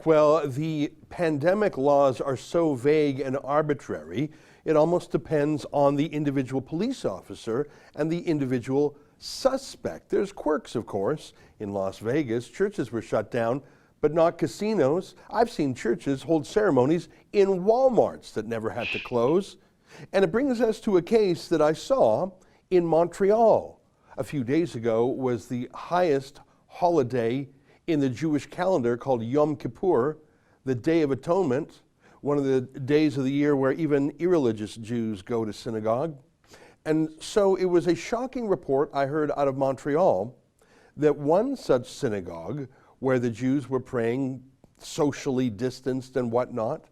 Well, the pandemic laws are so vague and arbitrary, it almost depends on the individual police officer and the individual suspect. There's quirks, of course. In Las Vegas, churches were shut down, but not casinos. I've seen churches hold ceremonies in Walmarts that never had to close. And it brings us to a case that I saw in Montreal. A few days ago was the highest holiday in the Jewish calendar called Yom Kippur, the Day of Atonement, one of the days of the year where even irreligious Jews go to synagogue. And so it was a shocking report I heard out of Montreal that one such synagogue where the Jews were praying socially distanced and whatnot,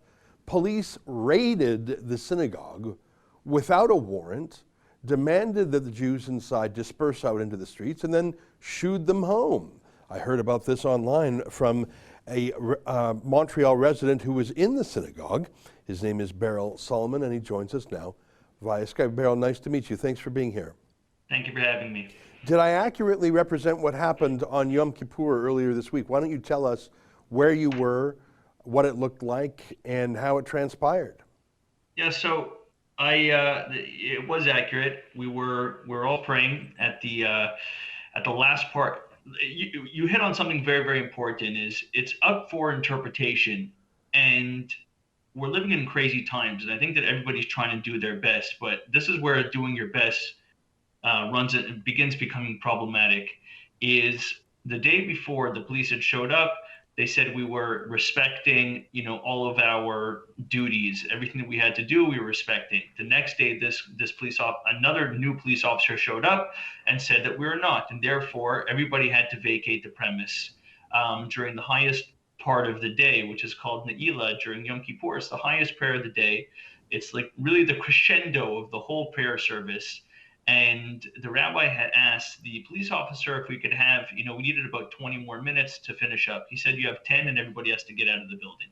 police raided the synagogue without a warrant, demanded that the Jews inside disperse out into the streets, and then shooed them home. I heard about this online from a Montreal resident who was in the synagogue. His name is Berel Solomon, and he joins us now via Skype. Berel, nice to meet you. Thanks for being here. Thank you for having me. Did I accurately represent what happened on Yom Kippur earlier this week? Why don't you tell us where you were, what it looked like, and how it transpired? Yeah, so it was accurate. We're all praying at the last part. You hit on something very, very important. Is it's up for interpretation, and we're living in crazy times, and I think that everybody's trying to do their best, but this is where doing your best begins becoming problematic. Is the day before the police had showed up, they said we were respecting, all of our duties, everything that we had to do, we were respecting. The next day, another new police officer showed up and said that we were not, and therefore everybody had to vacate the premise during the highest part of the day, which is called Ne'ilah during Yom Kippur. It's the highest prayer of the day. It's like really the crescendo of the whole prayer service. And the rabbi had asked the police officer if we could have, we needed about 20 more minutes to finish up. He said, you have 10 and everybody has to get out of the building.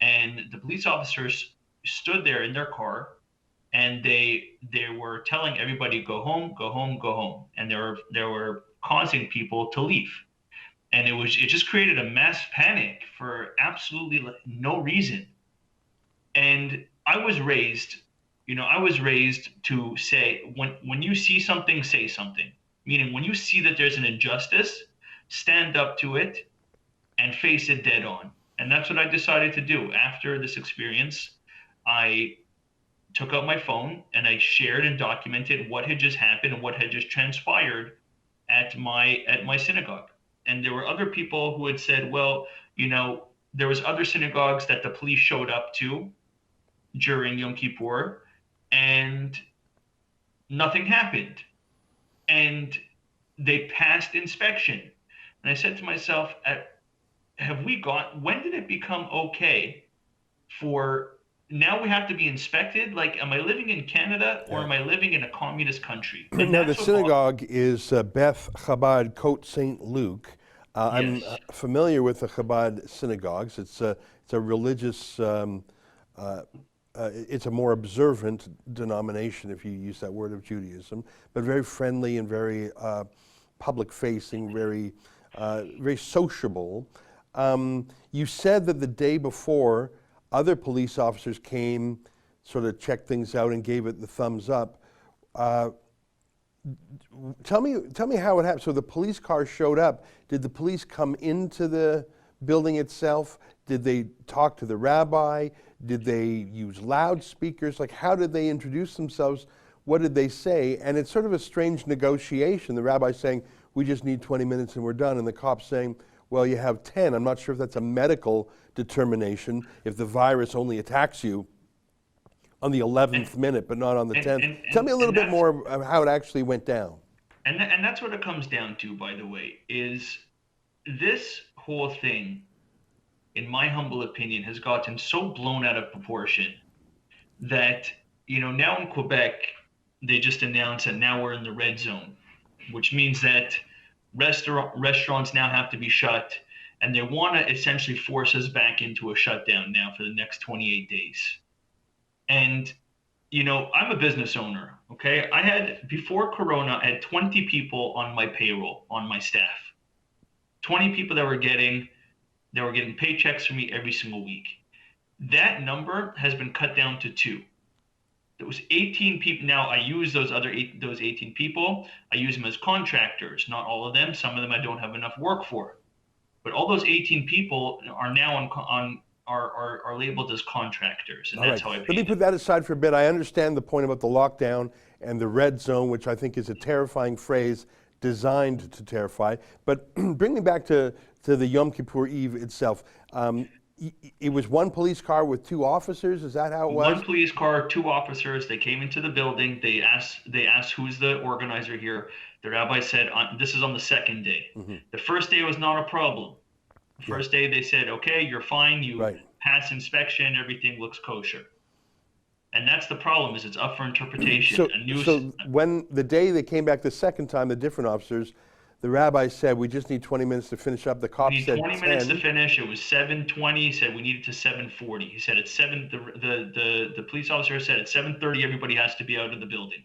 And the police officers stood there in their car and they were telling everybody, go home, go home, go home. And they were causing people to leave. And it just created a mass panic for absolutely no reason. And I was raised to say, when you see something, say something. Meaning, when you see that there's an injustice, stand up to it and face it dead on. And that's what I decided to do. After this experience, I took out my phone and I shared and documented what had just happened and what had just transpired at my synagogue. And there were other people who had said, well, there was other synagogues that the police showed up to during Yom Kippur, and nothing happened. And they passed inspection. And I said to myself, when did it become okay for, now we have to be inspected? Like, am I living in Canada or am I living in a communist country? And now, the synagogue is Beth Chabad Côte St. Luke. I'm familiar with the Chabad synagogues. It's a religious, it's a more observant denomination, if you use that word, of Judaism, but very friendly and very public-facing, very sociable. You said that the day before, other police officers came, sort of checked things out and gave it the thumbs up. Tell me how it happened. So the police car showed up. Did the police come into the building itself? Did they talk to the rabbi? Did they use loudspeakers? Like, how did they introduce themselves? What did they say? And it's sort of a strange negotiation. The rabbi saying, we just need 20 minutes and we're done. And the cops saying, well, you have 10. I'm not sure if that's a medical determination, if the virus only attacks you on the 11th minute, but not on the 10th. Tell me a little bit more of how it actually went down. And that's what it comes down to, by the way, is this whole thing, in my humble opinion, has gotten so blown out of proportion that, now in Quebec, they just announced that now we're in the red zone, which means that restaurants now have to be shut, and they want to essentially force us back into a shutdown now for the next 28 days. And, I'm a business owner, okay? Before Corona, I had 20 people on my payroll, on my staff. 20 people that were getting They were getting paychecks from me every single week. That number has been cut down to 2. There was 18 people. Now I use those 18 people. I use them as contractors. Not all of them. Some of them I don't have enough work for. But all those 18 people are now are labeled as contractors, and that's how I pay Let me put that aside for a bit. I understand the point about the lockdown and the red zone, which I think is a terrifying phrase designed to terrify. But bring me back to the Yom Kippur Eve itself. It was one police car with 2 officers. Is that how it was? One police car, 2 officers. They came into the building. They asked who's the organizer here. The rabbi said, this is on the second day. Mm-hmm. The first day was not a problem. The first day they said, okay, you're fine. You pass inspection. Everything looks kosher. And that's the problem, is it's up for interpretation. So when the day they came back the second time, the different officers, the rabbi said, we just need 20 minutes to finish up. The cop said 20 minutes to finish. It was 7:20. He said we needed to 7:40. He said at 7. The police officer said at 7:30 everybody has to be out of the building.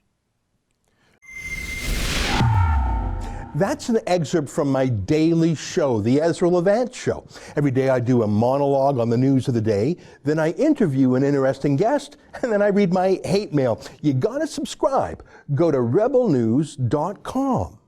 That's an excerpt from my daily show, the Ezra Levant Show. Every day I do a monologue on the news of the day, then I interview an interesting guest, and then I read my hate mail. You gotta subscribe. Go to rebelnews.com.